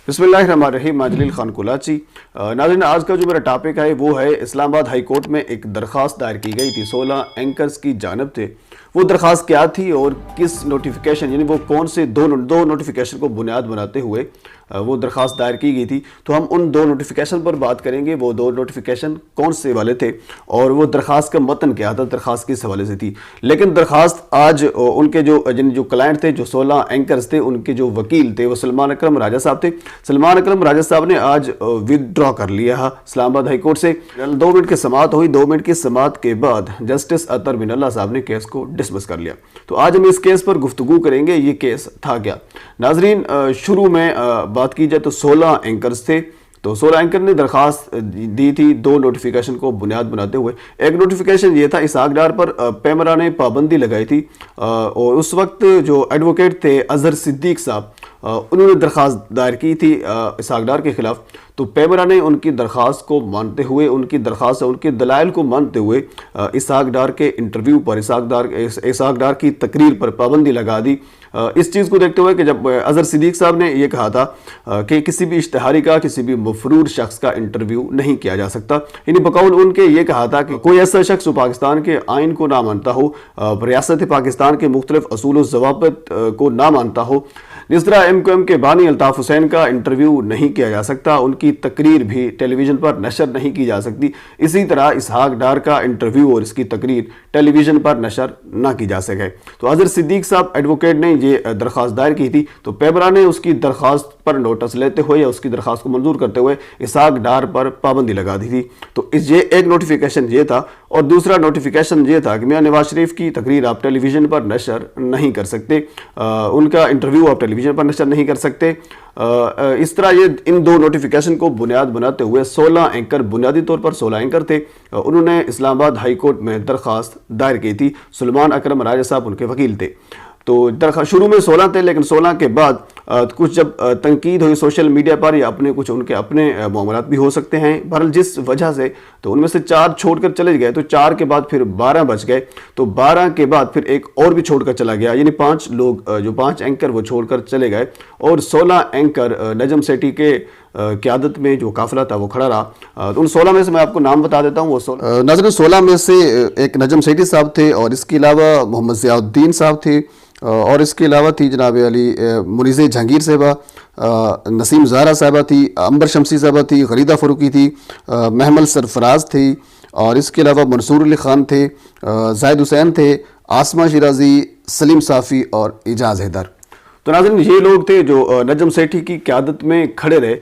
बिस्मिल्लाहिर्रहमानिर्रहीम। मैं जलील खान कुलाची। नाज़रीन, आज का जो मेरा टॉपिक है वो है इस्लामाबाद हाई कोर्ट में एक दरख्वास्त दायर की गई थी 16 एंकर्स की जानिब से। वो दरख्वास्त क्या थी और किस नोटिफिकेशन यानी वो कौन से दो नोटिफिकेशन को बुनियाद बनाते हुए वो दरख्वास्त दायर की गई थी। तो हम उन दो नोटिफिकेशन पर बात करेंगे, वो दो नोटिफिकेशन कौन से वाले थे और वो दरख्वास्त का मतन क्या था, दरख्वास्त किस हवाले से थी। लेकिन दरख्वास्त आज उनके जो क्लाइंट थे, जो 16 एंकर्स थे, उनके जो वकील थे वो सलमान अकरम राजा साहब थे। सलमान अकरम राजा साहब ने आज विदड्रॉ कर लिया है इस्लामाबाद हाई कोर्ट से। 2 मिनट की समाअत हुई। 2 मिनट की समाअत के बाद जस्टिस अतर बिन अल्लाह साहब ने केस को डिसमिस कर लिया। तो आज हम इस केस पर गुफ्तगू करेंगे, ये केस था क्या। नाजरीन, शुरू में बात की जाए तो 16 एंकर्स थे। तो 16 एंकर ने दरख्वास्त दी थी 2 नोटिफिकेशन को बुनियाद बनाते हुए। एक नोटिफिकेशन ये था, इसहाक डार पर पैमरा ने पाबंदी लगाई थी और उस वक्त जो एडवोकेट थे अजहर सिद्दीक साहब, उन्होंने दरख्वास्त दायर की थी इसहाक डार के खिलाफ। तो पैमरा ने उनकी दरख्वास्त को मानते हुए, उनकी दरख्वास्त उनके दलाइल को मानते हुए इसहाक डार के इंटरव्यू पर, इसहाक डार की तकरीर पर पाबंदी लगा दी। इस चीज़ को देखते हुए कि जब अजहर सिद्दीक साहब ने ये कहा था कि किसी भी इश्तिहारी का, किसी भी मफरूर शख्स का इंटरव्यू नहीं किया जा सकता, यानी बकौल उनके ये कहा था कि कोई ऐसा शख्स पाकिस्तान के आइन को ना मानता हो, रियासत पाकिस्तान के मुख्तलिफ असूल व ज़वाबित को ना मानता हो, जिस तरह MQM के बानी अल्ताफ़ हुसैन का इंटरव्यू नहीं किया जा सकता, उनकी तकरीर भी टेलीविज़न पर नशर नहीं की जा सकती, इसी तरह इसहाक डार का इंटरव्यू और इसकी तकरीर टेलीविज़न पर नशर ना की जा सके। तो अजहर सिद्दीक साहब एडवोकेट ने ये दरख्वास्त दायर की थी। तो पैमरा ने उसकी दरख्वास्त पर नोटिस लेते हुए या उसकी दरख्वास्त को मंजूर करते हुए इसहाक डार पर पाबंदी लगा दी थी। तो ये एक नोटिफिकेशन ये था। और दूसरा नोटिफिकेशन ये था कि मियां नवाज शरीफ की तकरीर आप टेलीविज़न पर नशर नहीं कर सकते, उनका इंटरव्यू आप टेलीविज़न पर नशर नहीं कर सकते। इस तरह ये इन 2 नोटिफिकेशन को बुनियाद बनाते हुए 16 एंकर, बुनियादी तौर पर 16 एंकर थे, उन्होंने इस्लामाबाद हाई कोर्ट में दरख्वास्त दायर की थी। सलमान अकरम राजा साहब उनके वकील थे। तो शुरू में 16 थे, लेकिन 16 के बाद कुछ जब तनकीद हुई सोशल मीडिया पर या उनके अपने मामलात भी हो सकते हैं, बहरहाल जिस वजह से, तो उनमें से 4 छोड़कर चले गए। तो 4 के बाद फिर 12 बच गए। तो 12 के बाद फिर एक और भी छोड़कर चला गया, यानी 5 लोग, जो 5 एंकर वो छोड़कर चले गए और 16 एंकर नजम सेठी के क़यादत में जो काफिला था वो खड़ा रहा। तो उन 16 में से मैं आपको नाम बता देता हूँ। वो 16 में से एक नजम सेठी साहब थे और इसके अलावा मोहम्मद ज़ियाउद्दीन साहब थे और इसके अलावा थी जनाब अली मुनीज़ जहांगीर साहबा, नसीम ज़ारा साहबा थी, अंबर शमसी साहबा थी, गरीदा फ़रूकी थी, महमल सरफराज थी और इसके अलावा मंसूर अली ख़ान थे, जाहिद हुसैन थे, आसमा शिराजी, सलीम साफ़ी और एजाज हैदर। तो नाज़रीन, ये लोग थे जो नजम सेठी की क़यादत में खड़े रहे।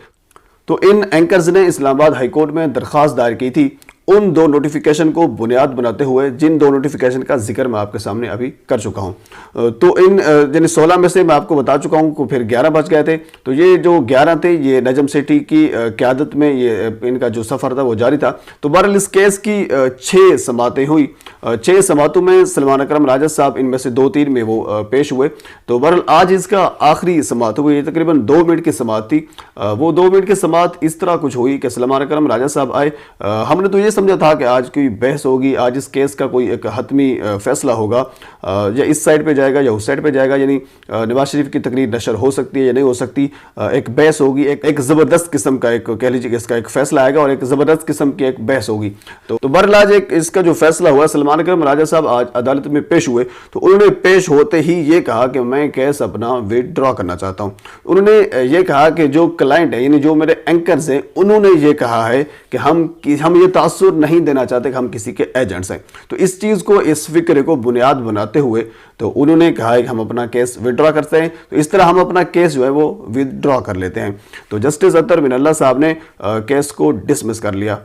तो इन एंकर्स ने इस्लामाबाद हाई कोर्ट में दरख्वास्त दायर की थी उन 2 नोटिफिकेशन को बुनियाद बनाते हुए, जिन 2 नोटिफिकेशन का जिक्र मैं आपके सामने अभी कर चुका हूं। तो इन यानी 16 में से मैं आपको बता चुका हूं कि फिर 11 बच गए थे। तो ये जो 11 थे, ये नजम सेठी की क़यादत में ये इनका जो सफ़र था वो जारी था। तो बहरहाल इस केस की 6 समातें हुई। 6 समातों में सलमान अकरम राजा साहब इनमें से 2-3 में वो पेश हुए। तो बहरहाल आज इसका आखिरी समात हुई, तकरीबन 2 मिनट की समात थी। वो 2 मिनट की समात इस तरह कुछ हुई कि सलमान अकरम राजा साहब आए। हमने तो ये समझा था कि आज कोई बहस होगी, आज इस केस का कोई एक हतमी फैसला होगा, या इस साइड पे जाएगा या उस साइड पे जाएगा, यानी नवाज शरीफ की तकरीर नशर हो सकती है या नहीं हो सकती, एक बहस होगी, एक ज़बरदस्त किस्म का, एक कह लीजिए कि इसका एक फैसला आएगा और एक ज़बरदस्त किस्म की एक बहस होगी। तो बहरहाल आज एक इसका जो फैसला हुआ, सलमान अकरम राजा साहब आज अदालत में पेश हुए। तो उन्होंने पेश होते ही ये कहा कि मैं केस अपना विथड्रॉ करना चाहता हूँ। उन्होंने ये कहा कि जो क्लाइंट है, यानी जो मेरे एंकर्स हैं, उन्होंने ये कहा है कि हम ये तासुर नहीं देना चाहते कि हम किसी के एजेंट्स हैं। तो इस चीज़ को, इस फिक्र को बुनियाद बनाते हुए तो उन्होंने कहा है कि हम अपना केस विड्रॉ करते हैं। तो इस तरह हम अपना केस जो है वो विड्रॉ कर लेते हैं। तो जस्टिस अतर बिन अल्लाह साहब ने केस को डिसमिस कर लिया।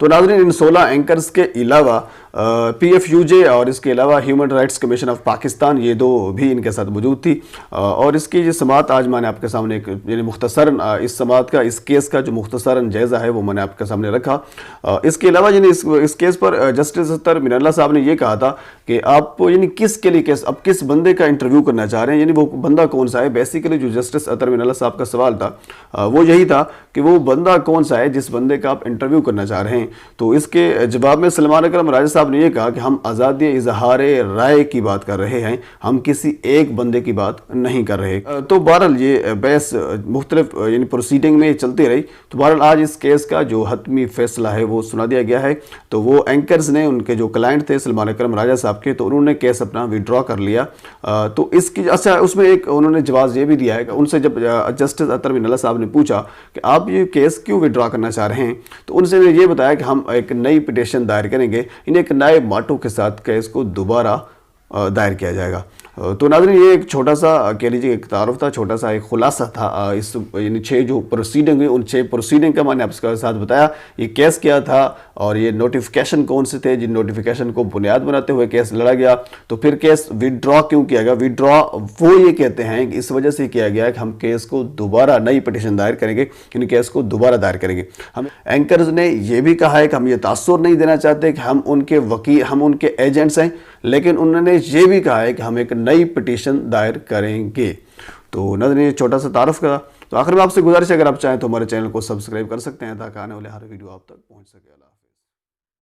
तो नाज़रीन, इन 16 एंकर्स के अलावा PFUJ और इसके अलावा human rights commission of Pakistan, ये 2 भी इनके साथ मौजूद थी। और इसकी ये समात आज मैंने आपके सामने एक यानी मुख्तसरन इस समात का, इस केस का जो मुख्तसरन जायज़ा है वो मैंने आपके सामने रखा। इसके अलावा यानी इस केस पर जस्टिस अतर बिन अल्लाह साहब ने ये कहा था कि आप यानी किसके लिए केस, अब किस बंदे का इंटरव्यू करना चाह रहे हैं, यानी वो बंदा कौन सा है। बेसिकली जो जस्टिस अतर बिन अल्लाह साहब का सवाल था वो यही था कि वो बंदा कौन सा है जिस बंदे का आप इंटरव्यू करना चाह रहे हैं। तो इसके जवाब में सलमान अकरम राजा साहब ने ये कहा कि हम आज़ादी इजहार राय की बात कर रहे हैं, हम किसी एक बंदे की बात नहीं कर रहे। तो बहरहाल ये बहस मुख्तलिफ यानी प्रोसीडिंग में चलती रही। तो बहरहाल आज इस केस का जो हतमी फैसला है वो सुना दिया गया है। तो वो एंकर्स ने, उनके जो क्लाइंट थे सलमान अकरम राजा साहब के, तो उन्होंने केस अपना विड्रॉ कर लिया। तो इसकी अच्छा उसमें एक उन्होंने जवाब ये भी दिया है कि उनसे जब जस्टिस अतर बिन अल्लाह साहब ने पूछा कि आप ये केस क्यों विड्रॉ करना चाह रहे हैं, तो उनसे ने ये बताया कि हम एक नई पिटीशन दायर करेंगे, इन्हें एक नए माटो के साथ केस को दोबारा दायर किया जाएगा। तो नाज़रीन, ये एक छोटा सा कह लीजिए एक तारुफ था, छोटा सा एक खुलासा था इस यानी 6 जो प्रोसीडिंग हुई उन 6 प्रोसीडिंग का मैंने आपके साथ बताया ये केस क्या था और ये नोटिफिकेशन कौन से थे जिन नोटिफिकेशन को बुनियाद बनाते हुए केस लड़ा गया। तो फिर केस विड्रॉ क्यों किया गया? विड्रॉ वो ये कहते हैं कि इस वजह से किया गया है कि हम केस को दोबारा नई पिटीशन दायर करेंगे, यानी केस को दोबारा दायर करेंगे। हम एंकर्स ने यह भी कहा है कि हम ये तासुर नहीं देना चाहते कि हम उनके वकील, हम उनके एजेंट्स हैं, लेकिन उन्होंने ये भी कहा है कि हम एक नई पिटीशन दायर करेंगे। तो नाज़रीन, ये छोटा सा तारुफ का। तो आखिर में आपसे गुजारिश है, अगर आप चाहें तो हमारे चैनल को सब्सक्राइब कर सकते हैं ताकि आने वाले हर वीडियो आप तक पहुंच सके। अल्लाह हाफ़िज़।